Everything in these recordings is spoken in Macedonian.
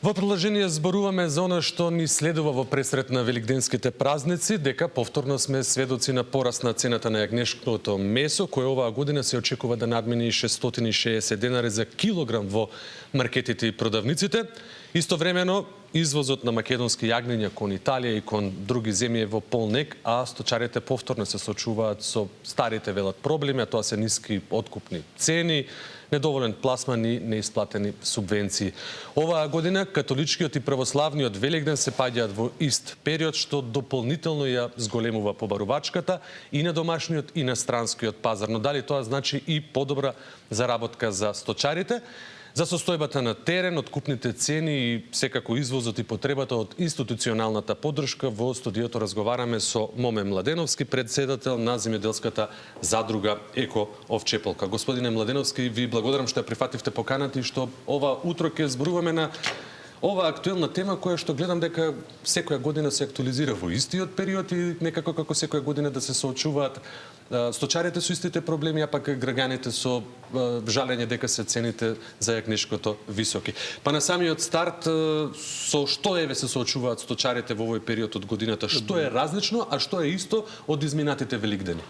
Во продолжение зборуваме за она што ни следува во пресрет на великденските празници, дека повторно сме сведоци на пораст на цената на јагнешкото месо, кое оваа година се очекува да надмени 660 денари за килограм во маркетите и продавниците. Истовремено, извозот на македонски јагниња кон Италија и кон други земји е во полнек, а сточарите повторно се соочуваат со старите велат проблеми, а тоа се ниски откупни цени, недоволен пласман и неисплатени субвенции. Оваа година католичкиот и православниот Великден се паѓаат во ист период, што дополнително ја зголемува побарувачката и на домашниот и на странскиот пазар. Но дали тоа значи и подобра заработка за сточарите? За состојбата на терен, откупните цени и секако извозот и потребата од институционалната поддршка, во студиото разговараме со Моме Младеновски, председател на земјоделската задруга Еко Овчеполка. Господине Младеновски, ви благодарам што ја прифативте поканата и што ова утро ќе зборуваме на ова актуелна тема која што гледам дека секоја година се актуализира во истиот период и некако како секоја година да се соочуваат сточарите со истите проблеми, а пак граѓаните со жалење дека се цените за јагнешкото високи. Па на самиот старт, со што еве се соочуваат сточарите во овој период од годината? Што е различно, а што е исто од изминатите великдени?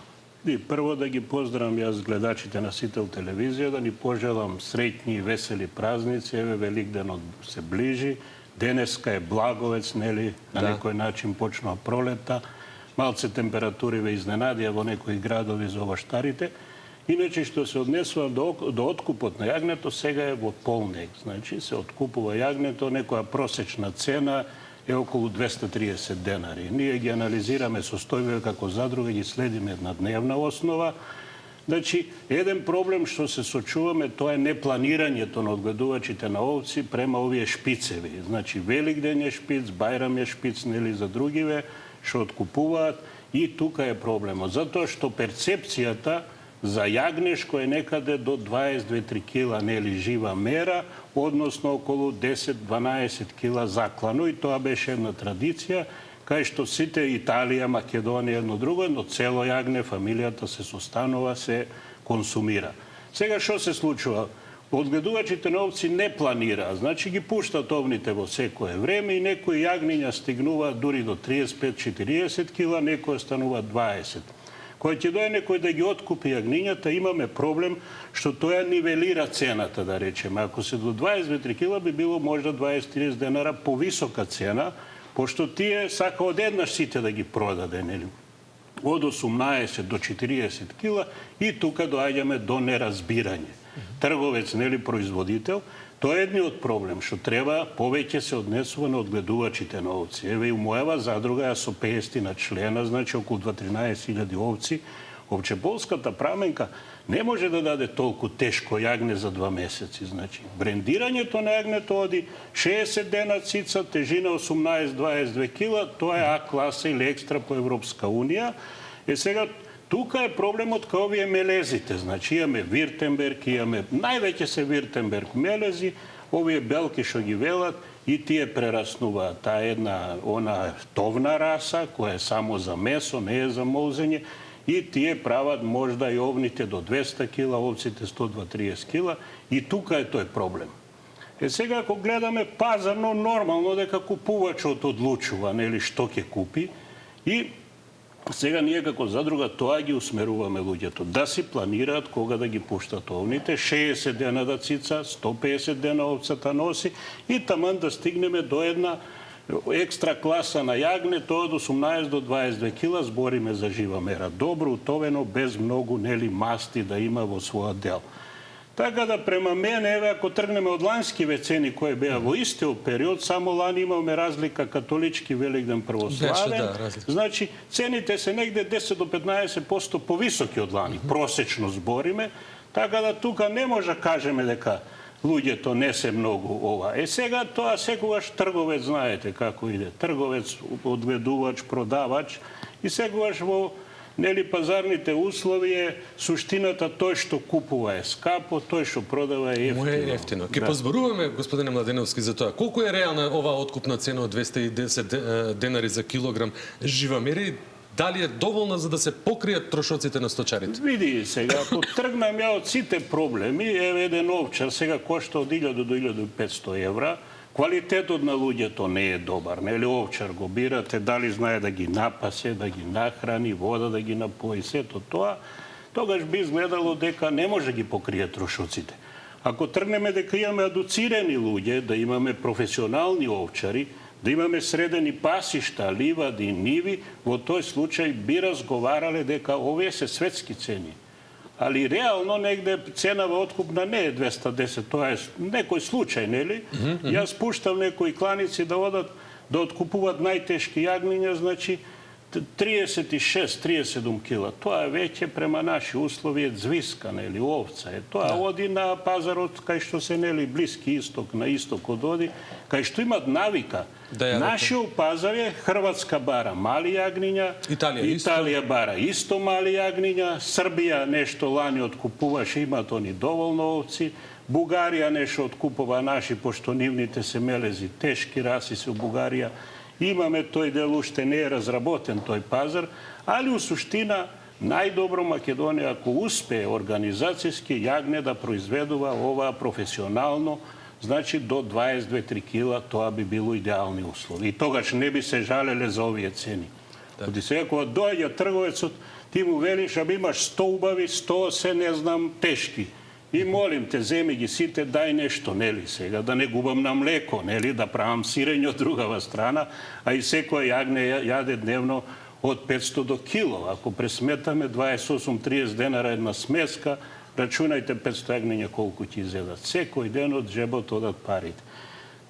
И прво да ги поздравам јас гледачите на Сител телевизија, да ни пожелам среќни и весели празници. Еве Великденот се ближи. Денеска е Благовец, нели, на некој начин почнува пролета. Малце температури ве изненадија во некои градови за оваштарите. Иначе што се однесува до откупот на јагнето, сега е во полнек. Значи се откупува јагнето, некоја просечна цена е околу 230 денари. Ние ги анализираме состојбите како задруга, ги следиме на дневна основа. Значи, еден проблем што се сочуваме, тоа е непланирањето на одгледувачите на овци према овие шпицеви. Значи, Великден е шпиц, Бајрам е шпиц, нели за другиве, што откупуваат, и тука е проблемот. Затоа што перцепцијата за јагнешко е некаде до 22-3 кила, нели жива мера, односно околу 10-12 кила заклано, и тоа беше една традиција, кај што сите Италија, Македонија, едно друго, но цело јагне, фамилијата се состанува, се консумира. Сега што се случува? Одгледувачите на овци не планираат, значи ги пуштат овните во секое време и некои јагниња стигнуваат дури до 35-40 кила, некои стануваат 20. Кој ќе дое некој да ги откупи јагнињата, имаме проблем што тоа нивелира цената, да речеме. Ако се до 22 кила би било можда 20-30 денара повисока цена, пошто тие сака одеднаш сите да ги продаде, нели? Од 18 до 40 кила и тука доаѓаме до неразбирање. Трговец, нели, производител, тоа е едниот проблем, што треба повеќе се однесува на одгледувачите на овци. Еве и мојава задруга, јас со 50 на члена, значи околу 13.000 овци. Овчеполската праменка не може да даде толку тешко јагне за 2 месеци. Значи, брендирањето на јагнето оди 60 дена цица, тежина 18-22 кила, тоа е А класа или екстра по Европска унија. Сега, тука е проблемот као овие мелезите. Значи, имаме Виртенберг, имаме највеќе се Виртенберг мелези, овие белки што ги велат, и тие прераснуваат. Таа е една товна раса, која е само за месо, не е за молзење, и тие прават можда и овните до 200 кила, овците 120-30 кила, и тука е тој проблем. Сега, ако гледаме пазарно, нормално дека купувачот одлучува, нели, што ќе купи, и сега ние како задруга тоа ги усмеруваме луѓето, да си планираат кога да ги пуштат овните, 60 дена да цица, 150 дена овцата носи, и таман да стигнеме до една екстра класа на јагне, тоа од 18 до 22 кила, збориме за жива мера. Добро утовено, без многу, нели, масти да има во својот дел. Така да, према мене, еве, ако тргнеме од ланскиве цени кои беа во истиот период, само лани имаме разлика католички Великден православен. Значи, цените се негде 10 до 15% повисоки од лани, просечно збориме, така да тука не може да кажеме дека луѓето не се многу ова. Сега тоа секогаш трговец, знаете како иде. Трговец, одгледувач, продавач, и секогаш во, нели, пазарните услови е суштината, тој што купува е скапо, тој што продава е ефтино. Му е ефтино. Ке позборуваме, господине Младеновски, за тоа. Колку е реална оваа откупна цена од 210 денари за килограм жива мера? Дали е доволна за да се покријат трошоците на сточарите? Види сега, ако тргнам ја од сите проблеми, еве еден овчар сега кошта од 1000 до 1500 евра, Квалитетот на луѓето не е добар, нели овчар го бирате, дали знае да ги напасе, да ги нахрани, вода да ги напои, сето тоа, тогаш би изгледало дека не може ги покрие трошоците. Ако тргнеме дека имаме адуцирани луѓе, да имаме професионални овчари, да имаме средени пасишта, ливади, ниви, во тој случај би разговарале дека овие се светски цени. Али реално негде ценава откупна не е 210, тоа е некој случај, нели? Јас пуштам некои кланици да одат да откупуваат најтешки јагниња, значи 36-37 кила. Тоа е веќе према наши услови е звиска, нели, овца е. Тоа оди на пазарот кај што се, нели, Блиски исток, на истокот оди, кај што имат навика. Нашиот пазар е Хрватска бара мали јагниња, Италија бара исто мали јагниња, Србија нешто лани откупуваше, имат они доволно овци, Бугарија нешто откупува наши, пошто нивните се мелези, тешки раси се у Бугарија. Имаме тој дел, уште не е разработен тој пазар, али у суштина најдобро Македонија, ако успее организацијски јагне да произведува ова професионално, значи до 22-3 кила, тоа би било идеални услови. И тогаш не би се жалеле за овие цени. Оди сега, кога доаѓа трговецот, ти му велиш, аби имаш 100 убави, 100 се, не знам, тешки. И молим те, земи ги сите, дај нешто, нели сега, да не губам на млеко, нели, да правам сирење од другава страна, а и секој јагне јаде дневно од 500 до кило. Ако пресметаме 28-30 денара една смеска, рачунајте 500 јагниња колку ќе изедат. Секој ден од джебот одат парите.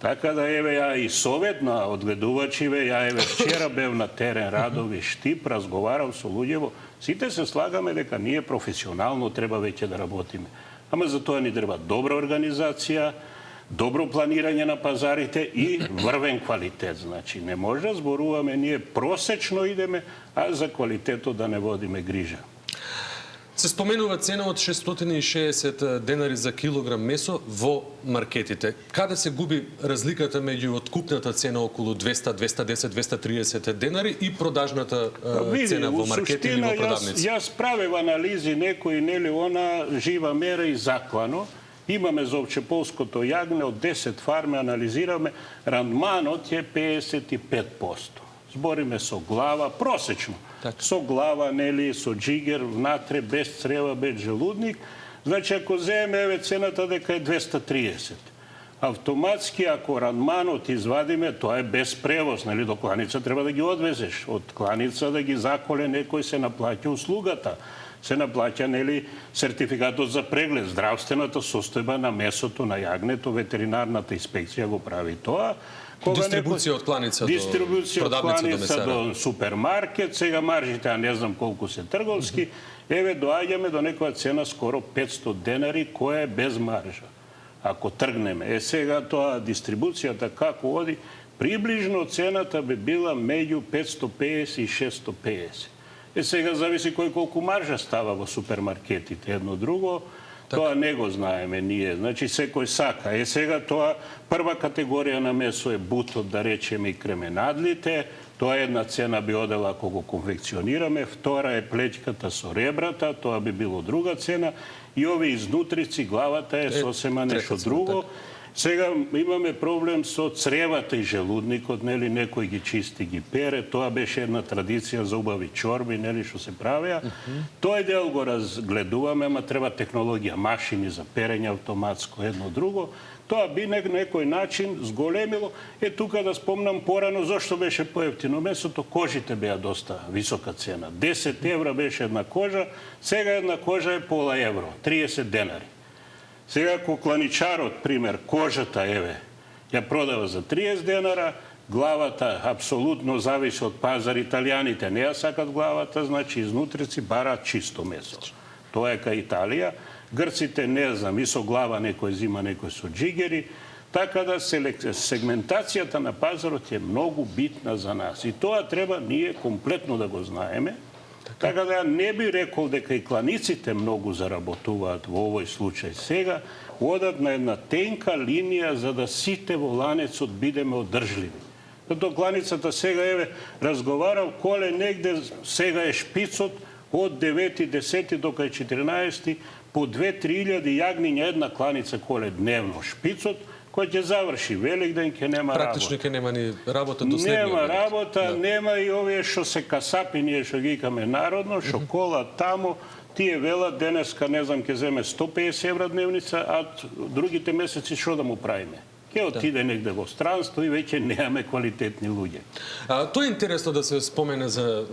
Така да еве ја и совет на одгледувачиве, ја еве вчера бев на терен Радови Штип, разговарав со луѓево. Сите се слагаме дека ние професионално треба веќе да работиме. Ама за тоа ни треба добра организација, добро планирање на пазарите и врвен квалитет. Значи, не може да зборуваме, ние просечно идеме, а за квалитетот да не водиме грижа. Се споменува цена од 660 денари за килограм месо во маркетите. Каде се губи разликата меѓу откупната цена околу 200, 210, 230 денари и продажната цена во маркети или во продавници? Јас правев анализи некои, нели, она жива мера и заклано. Имаме за овчеполското јагне од 10 фарме, анализираме, рандманот е 55%. Збориме со глава, просечно. Со глава, нели, со джигер, внатре, без црева, без желудник. Значи, ако земе еве цената дека е 230. Автоматски, ако рандманот извадиме, тоа е без превоз, нели, до кланица треба да ги одвезеш. Од кланица да ги заколе некој, се наплаќа услугата. Се наплаќа, нели, сертификатот за преглед, здравствената состојба на месото, на јагнето, ветеринарната инспекција го прави тоа. Дистрибуција од кланица до супермаркет, сега маржите, а не знам колку се трговски, еве доаѓаме до некоја цена скоро 500 денари, која е без маржа. Ако тргнеме, сега тоа дистрибуцијата како оди, приближно цената би била меѓу 550 и 650. Сега зависи кој колку маржа става во супермаркетите, едно друго. Тоа не го знаеме ние, значи секој сака. Сега тоа прва категорија на месо е бутот, да речеме, и кременадлите. Тоа една цена би одела ако го конфекционираме. Втора е плеќката со ребрата, тоа би било друга цена. И овие изнутрици, главата е сосема нешто друго. Сега имаме проблем со цревата и желудникот, нели, некој ги чисти, ги пере, тоа беше една традиција за убави чорби, нели, што се правеа. Тој дел го разгледуваме, ама треба технологија, машини за перење автоматско, едно друго. Тоа би на некој начин зголемило. Тука да спомнам порано зошто беше поевтино месото, кожите беа доста висока цена. 10 евра беше една кожа, сега една кожа е пола евро, 30 денари. Сега, ако кланичарот, пример, кожата, еве, ја продава за 30 денара, главата апсолутно зависи од пазар, италијаните не ја сакат главата, значи изнутрици бараат чисто месо. Тоа е кај Италија. Грците, не знам, и со глава некој зима, некој со джигери. Така да сегментацијата на пазарот е многу битна за нас. И тоа треба ние комплетно да го знаеме. Така да не би рекол дека и кланиците многу заработуваат во овој случај. Сега одат на една тенка линија за да сите во ланецот бидеме одржливи. Зато кланицата сега, еве, разговарав, коле негде сега е шпицот од 9-10 до кај 14 по 2-3 илјади јагниња една кланица коле дневно. Шпицот кој ќе заврши Великден, ќе нема Практично ќе нема ни работа до следниот. Нема работа, нема и овие што се касапи, ние што ги викаме народно, што кола таму, тие велат денеска, не знам, ќе земе 150 евра дневница, а другите месеци што да му правиме? Ќе отиде негде во странство и веќе немаме квалитетни луѓе. Тоа е интересно да се спомене за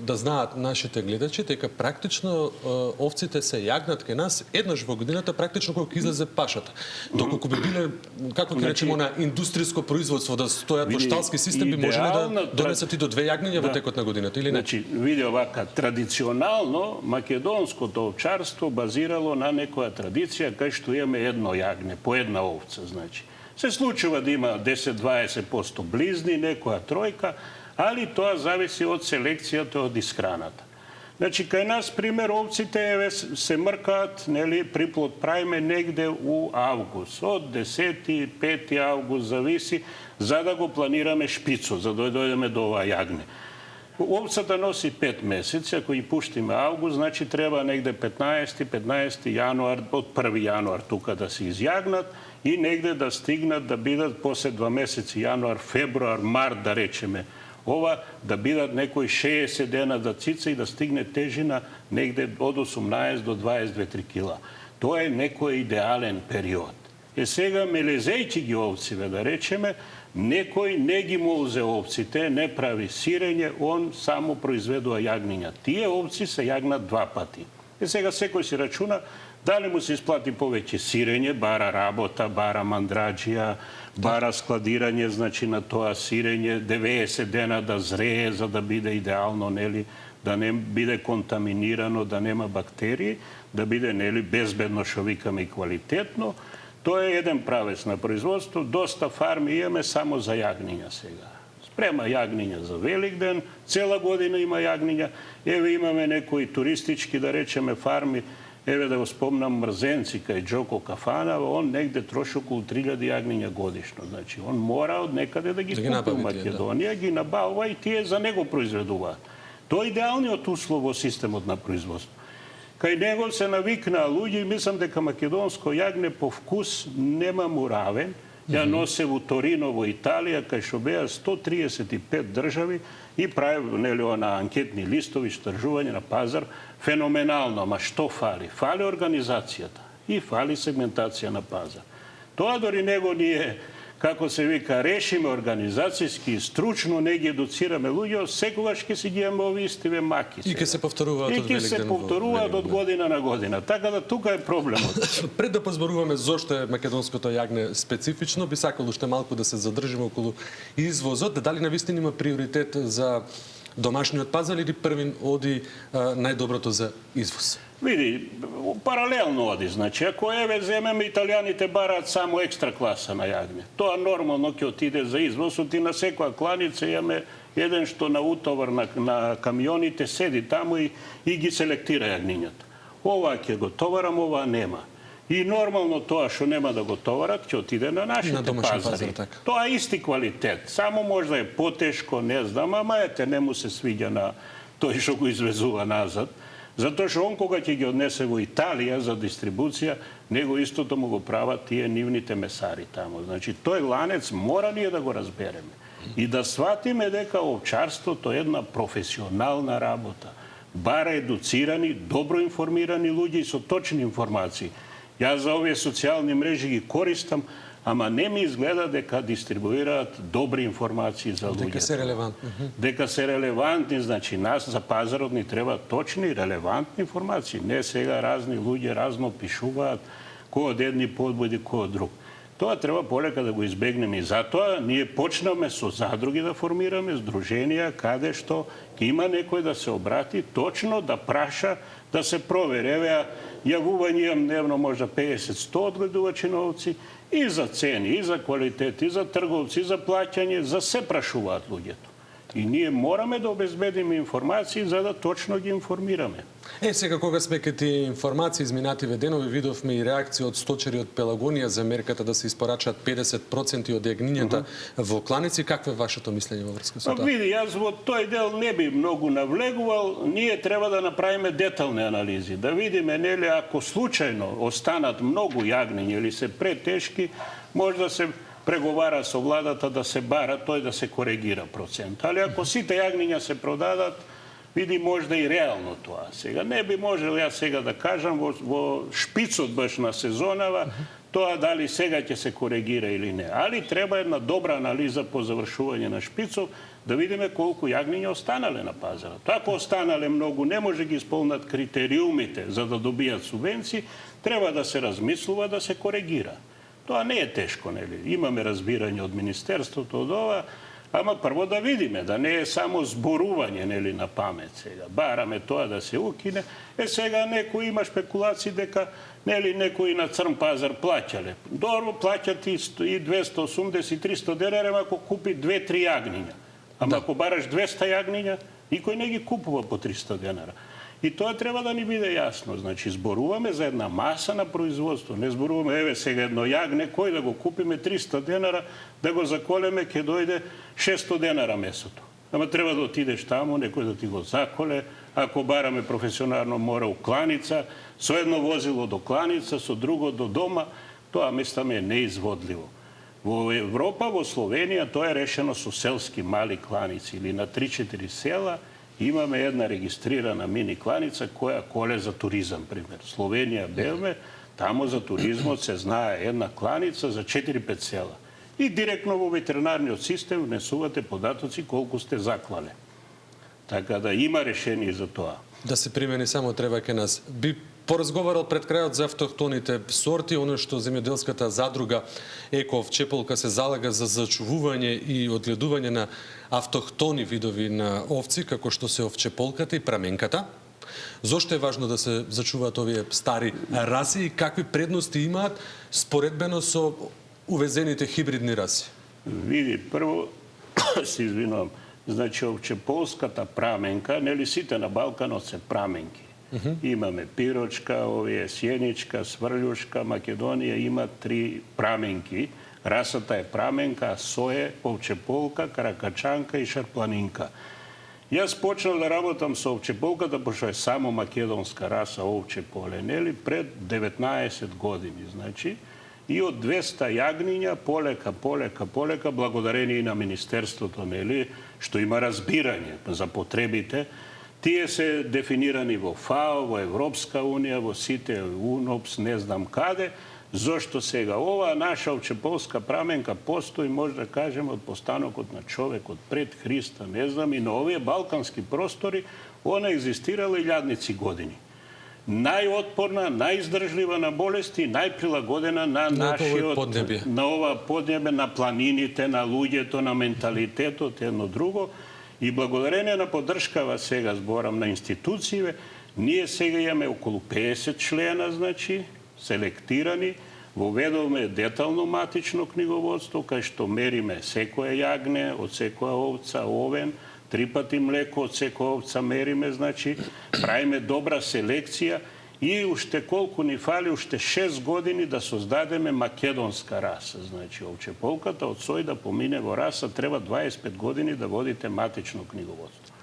да знаат нашите гледачи дека практично овците се јагнат кај нас еднаш во годината практично кога излезе пашата. Доколку би биле како ќе речеме на индустријско производство да стојат во шталски систем би можеле да донесат и до 2 јагниња во текот на годината или не? Значи, види овака, традиционално македонското овчарство базирало на некоја традиција кај што имаме едно јагне, по една овца, значи. Се случува да има 10-20% близни, некоја тројка, али тоа зависи од селекцијата, од исхраната. Значи, кај нас, пример, овците се мркаат, нели, приплод правиме негде у август. Од 10-5 август зависи, за да го планираме шпицо, за да дојдеме до ова јагне. Овцата носи 5 месеци, ако ги пуштиме август, значи треба негде 15 јануар, од 1 јануар тука да се изјагнат и негде да стигнат да бидат после 2 месеци, јануар, февруар, март, да речеме, ова да бидат некои 60 дена да цица и да стигне тежина негде од 18 до 22-3 кила. Тоа е некој идеален период. Сега, мелезејќи ги овциве, да речеме, некој не ги му узе овците, не прави сирење, он само произведува јагниња. Тие овци се јагнат 2 пати. Сега секој си рачуна дали му се исплати повеќе сирење, бара работа, бара мандраџија, бара складирање, значи на тоа сирење, 90 дена да зрее за да биде идеално, нели, да не биде контаминирано, да нема бактерии, да биде, нели, безбедно, што викаме, и квалитетно. Тоа е еден правец на производство. Доста фарми имаме само за јагниња сега. Спрема јагниња за Великден, цела година има јагниња. Еве имаме некои туристички, да речеме, фарми. Еве да го спомнам Мрзенци, кај Джоко Кафана, он негде троши околу 3000 јагниња годишно. Значи, он мора од некаде да ги купи у Македонија, ги набавува и тие за него произведуваат. Тоа е идеалниот услов во системот на производство. Кај него се навикнаа луѓе и мислам дека македонско јагне по вкус нема му равен. Ја носе во Торино во Италија, кај што беа 135 држави и прави, нели, на анкетни листови, штражување на пазар, феноменално, ама што фали? Фали организацијата и фали сегментација на пазар. Тоа дори него ние, како се вика, решиме организацијски и стручно, не ги едуцираме луѓе, секогаш ќе си ги имаме овие истиве маки. И ќе се повторуваат од Великден. И ќе се повторуваат од година на година. Така да тука е проблемот. Пред да позборуваме зошто е македонското јагне специфично, би сакал уште малку да се задржиме околу извозот. Дали навистина има приоритет за домашниот пазар или првин оди најдоброто за извоз? Види, паралелно оди. Значи, ако еве земеме, италијаните бараат само екстра класа на јагне. Тоа нормално ќе отиде за извоз, и на секоја кланица имаме еден што на утовар на камионите седи таму и ги селектира јагнињата. Ова ќе го товарам, ова нема. И нормално тоа што нема да го товарат, ќе отиде на нашите пазари. Тоа е исти квалитет. Само можда е потешко, не знам, ама ете, не му се свиѓа на тој што го извезува назад. Затоа што он кога ќе ги однесе во Италија за дистрибуција, него истото му го прават тие нивните месари таму. Значи, тој ланец мора ние да го разбереме. И да сватиме дека овчарството е една професионална работа. Бара едуцирани, добро информирани луѓе и со точни информации. Јас за овие социјални мрежи ги користам, ама не ми изгледа дека дистрибуираат добри информации за луѓето. Дека се релевантни. Дека се релевантни, значи нас за пазарот ни треба точни, релевантни информации. Не сега разни луѓе разно пишуваат, кој од едни подбуди, кој од друг. Тоа треба полека да го избегнеме и затоа ние почнаме со задруги да формираме, здруженија, каде што ќе има некој да се обрати, точно да праша, да се провери. Еве, јавување имам дневно можда 50-100 одгледувачи на овци, и за цени, и за квалитет, и за трговци, и за плаќање, за се прашуваат луѓето. И ние мораме да обезбедиме информации за да точно ги информираме. Сега кога сме кај тие информации изминативе денови, видовме и реакции од сточари од Пелагонија за мерката да се испорачаат 50% од јагнињата во кланици. Какво е вашето мислење во врска со тоа? Види, јас во тој дел не би многу навлегувал. Ние треба да направиме детални анализи, да видиме нели ако случајно останат многу јагниња или се претешки, може да се преговара со владата да се бара тој да се коригира процент. Али ако сите јагниња се продадат, види можда и реално тоа. Сега не би можел јас сега да кажам во шпицот баш на сезонава тоа дали сега ќе се коригира или не. Али треба една добра анализа по завршување на шпицов да видиме колку јагниња останале на пазарот. Ако останале многу, не може ги исполнат критериумите за да добијат субвенции, треба да се размислува да се коригира. Тоа не е тешко, нели? Имаме разбирање од министерството од ова. Ама прво да видиме, да не е само зборување нели на памет сега. Бараме тоа да се укине. Сега некој има шпекулации дека нели некои на црн пазар плаќале. Добро, плаќат и 280 и 300 денари ако купи 2-3 јагниња. Ама ако бараш 200 јагниња, никој не ги купува по 300 денара. И тоа треба да ни биде јасно. Значи, зборуваме за една маса на производство. Не зборуваме, еве сега едно јагне, кој да го купиме 300 денара, да го заколеме, ќе дојде 600 денара месото. Ама треба да отидеш таму, некој да ти го заколе. Ако бараме професионално, мора у кланица, со едно возило до кланица, со друго до дома. Тоа, мислам, е неизводливо. Во Европа, во Словенија, тоа е решено со селски мали кланици или на 3-4 села. Имаме една регистрирана мини кланица која коле за туризам, пример. Словенија бевме, тамо за туризмот се знае една кланица за 4-5 села. И директно во ветеринарниот систем внесувате податоци колку сте заклале. Така да има решение за тоа. Да се примени само треба ке нас. Би поразговарал пред крајот за автохтоните сорти, оно што земјоделската задруга Еко Овчеполка се залага за зачувување и одгледување на автохтони видови на овци, како што се овчеполката и праменката. Зошто е важно да се зачуваат овие стари раси и какви предности имаат споредбено со увезените хибридни раси? Види, прво, се извинувам, значи овчеполската праменка, нели сите на Балканот се праменки. Имаме пирочка, овие сјеничка, сврлјушка, Македонија има 3 праменки. Расата е праменка, сое, овчеполка, каракачанка и шарпланинка. Јас почнав да работам со овчеполката, пошто е само македонска раса овчеполе, нели, пред 19 години, значи, и од 200 јагниња полека, благодарение и на министерството, нели, што има разбирање за потребите. Тие се дефинирани во ФАО, во Европска унија, во сите УНОПС, не знам каде. Зошто сега оваа наша овчеполска праменка постои, може да кажеме, од постанокот на човекот пред Христа, не знам, и на овие балкански простори, она екзистирала илјадници години. Најотпорна, најиздржлива на болести, најприлагодена на нашиот поднебје. На ова поднебе, на планините, на луѓето, на менталитетот, едно друго. И благодарение на поддршкава сега зборам на институциите, ние сега имаме околу 50 члена, значи, селектирани, воведовме детално матично книговодство, кај што мериме секоја јагне, од секоја овца, овен, 3 пати млеко од секоја овца мериме, значи, правиме добра селекција и уште колку ни фали, уште 6 години да создадеме македонска раса. Значи, овчеполката од сој да помине во раса, треба 25 години да водите матично книговодство.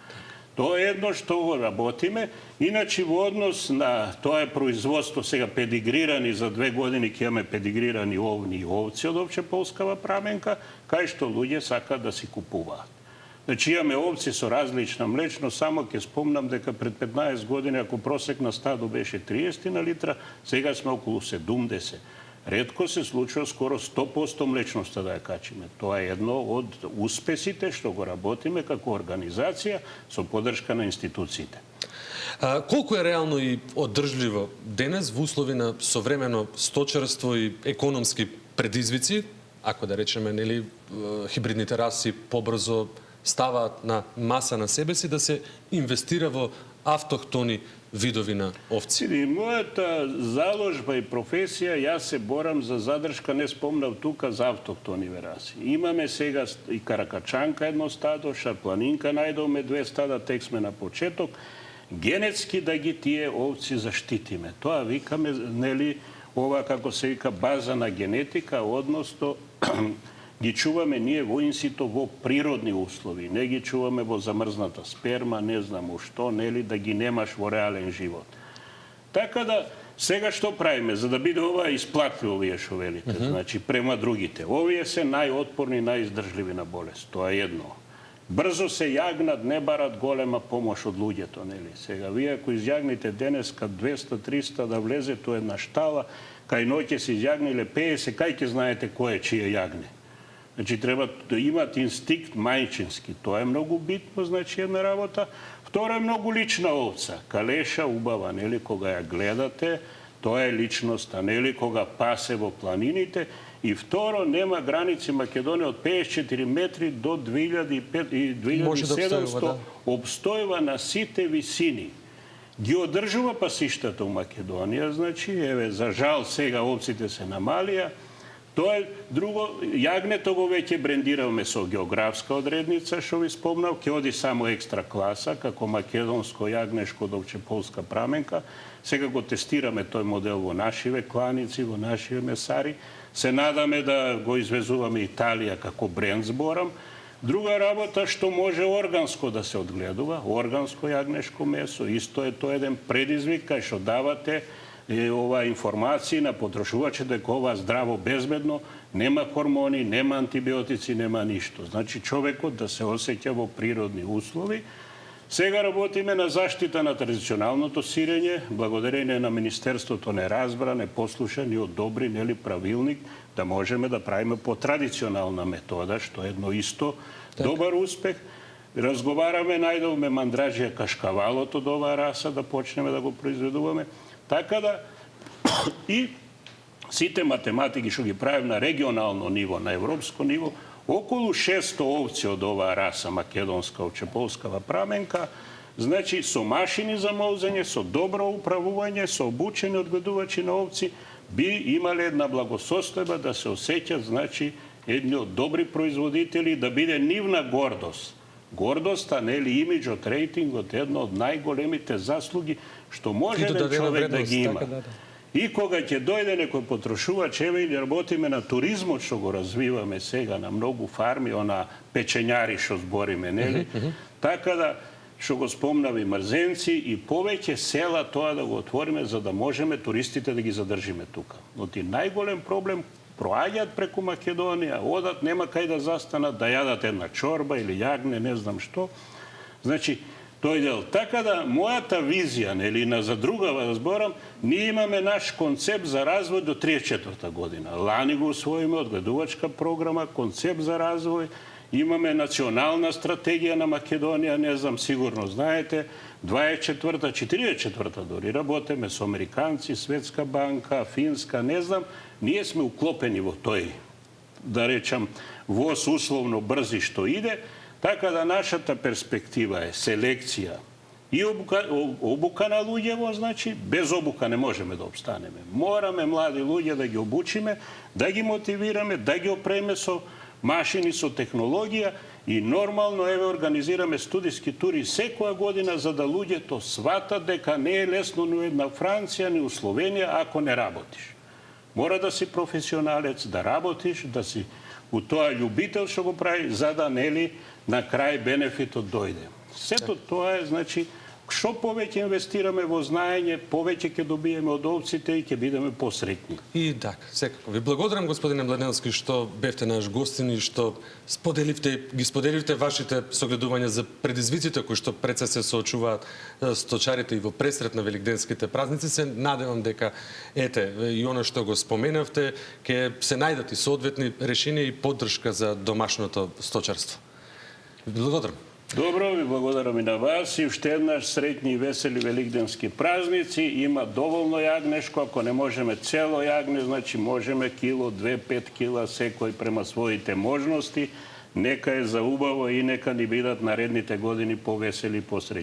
Тоа е едно што го работиме. Иначе во однос на тоа е производство сега педигрирани, за 2 години ќе имаме педигрирани овни и овци од овчеполскава праменка, кај што луѓе сакаат да си купуваат. Значи имаме овци со различна млечно, само ќе спомнам дека пред 15 години, ако просек на стадо беше 30 на литра, сега сме околу 70. Ретко се случува скоро 100% млечноста да ја качиме. Тоа е едно од успесите што го работиме како организација со поддршка на институциите. Колку е реално и одржливо денес во услови на современо сточарство и економски предизвици, ако да речеме, нели, хибридните раси побрзо ставаат на маса на себе си, да се инвестира во автохтони видови на овци? И мојата заложба и професија, јас се борам за задршка, не спомнав тука за автохтони раси. Имаме сега и каракачанка едно стадо, шарпланинка најдовме 2 стада, тек сме на почеток. генетски да ги тие овци заштитиме. Тоа викаме, нели, ова како се вика база на генетика, односно ги чуваме ние воинсито во природни услови, не ги чуваме во замрзната сперма, не знам што, нели, да ги немаш во реален живот. Така да, сега што правиме, за да биде ова исплатливо, вие што велите, значи према другите. Овие се најотпорни, најиздржливи на болест, тоа е едно. Брзо се јагнат, не барат голема помош од луѓето, нели? Сега, вие ако изјагните денеска 200-300 да влезете во една штала, кај ноќе се изјагниле 50, кај ќе знаете кој е чие јагне? Значи, треба да имат инстинкт мајчински. Тоа е многу битно, значи, една работа. Второ е многу лична овца. Калеша, убава, нели, кога ја гледате, тоа е личноста, нели, кога пасе во планините. И второ, нема граници Македонија од 54 метри до 2700, обстојува на сите висини. Ги одржува пасиштата у Македонија, значи, еве, за жал сега овците се намалија. Тоа е друго, јагнето го веќе брендиравме со географска одредница, што ви спомнав, ќе оди само екстра класа, како македонско јагнешко довчеполска праменка. Сега го тестираме тој модел во нашиве кланици, во нашиве месари. Се надаме да го извезуваме Италија како бренд зборам. Друга работа што може органско да се одгледува, органско јагнешко месо, исто е тоа еден предизвик кај што давате ова информации на потрошувачи дека ова здраво безбедно, нема хормони, нема антибиотици, нема ништо. Значи човекот да се осеќа во природни услови. Сега работиме на заштита на традиционалното сирење, благодарение на Министерството не разбра, не послуша, ни одобри, нели, правилник, да можеме да правиме по традиционална метода, што е едно исто добар успех. Разговараме, најдовме мандражија кашкавалот од оваа раса, да почнеме да го произведуваме. Така да и сите математики што ги правим на регионално ниво, на европско ниво, околу 600 овци од оваа раса македонска овчеполскава праменка, значи со машини за молзење, со добро управување, со обучени одгледувачи на овци, би имале една благосостојба да се осеќат, значи, едни од добри производители, да биде нивна гордост. Гордоста, нели, имиджот, рейтингот, едно од најголемите заслуги што може еден човек да ги има. И кога ќе дојде некој потрошувач, еве и работиме на туризмот што го развиваме сега на многу фарми, она печењари што збориме, нели? Така да, што го спомнав и мрзенци, и повеќе села тоа да го отвориме за да можеме туристите да ги задржиме тука. Но ти најголем проблем, проаѓаат преку Македонија, одат, нема кај да застанат, да јадат една чорба или јагне, не знам што. Значи, тој дел. Така да, мојата визија, нели, на задругава да зборам, ние имаме наш концепт за развој до 34-та година. Лани го усвоиме, одгледувачка програма, концепт за развој, имаме национална стратегија на Македонија, не знам, сигурно знаете, 24-та, 44-та дори работеме со американци, Светска банка, Финска, не знам, ние сме уклопени во тој, да речам, воз условно брзи што иде. Така да нашата перспектива е селекција и обука на луѓево, значи, без обука не можеме да обстанеме. Мораме млади луѓе да ги обучиме, да ги мотивираме, да ги опреме со машини, со технологија и нормално, еве, организираме студиски тури секоја година за да луѓето сватат дека не е лесно ни една Франција, ни у Словенија ако не работиш. Мора да си професионалец, да работиш, да си у тоа љубител што го прави, за да, нели, на крај бенефитот дојде. Сето тоа е, значи, што повеќе инвестираме во знаење, повеќе ќе добиеме од овците и ќе бидеме посреќни. И така, секако. Ви благодарам, господине Младеновски, што бевте наш гостин и што ги споделивте вашите согледувања за предизвиците кои што пред се соочуваат сточарите и во пресрет на великденските празници. Се надевам дека, ете, и оно што го споменавте, ќе се најдат и соодветни решенија и поддршка за домашното сточарство. Благодарам. Добро, ви благодарам и на вас и уште еднаш среќни и весели великденски празници. Има доволно јагнешко, ако не можеме цело јагне, значи можеме кило, 2-5 кила секој према своите можности. Нека е за убаво и нека ни бидат наредните години повесели и посреќни.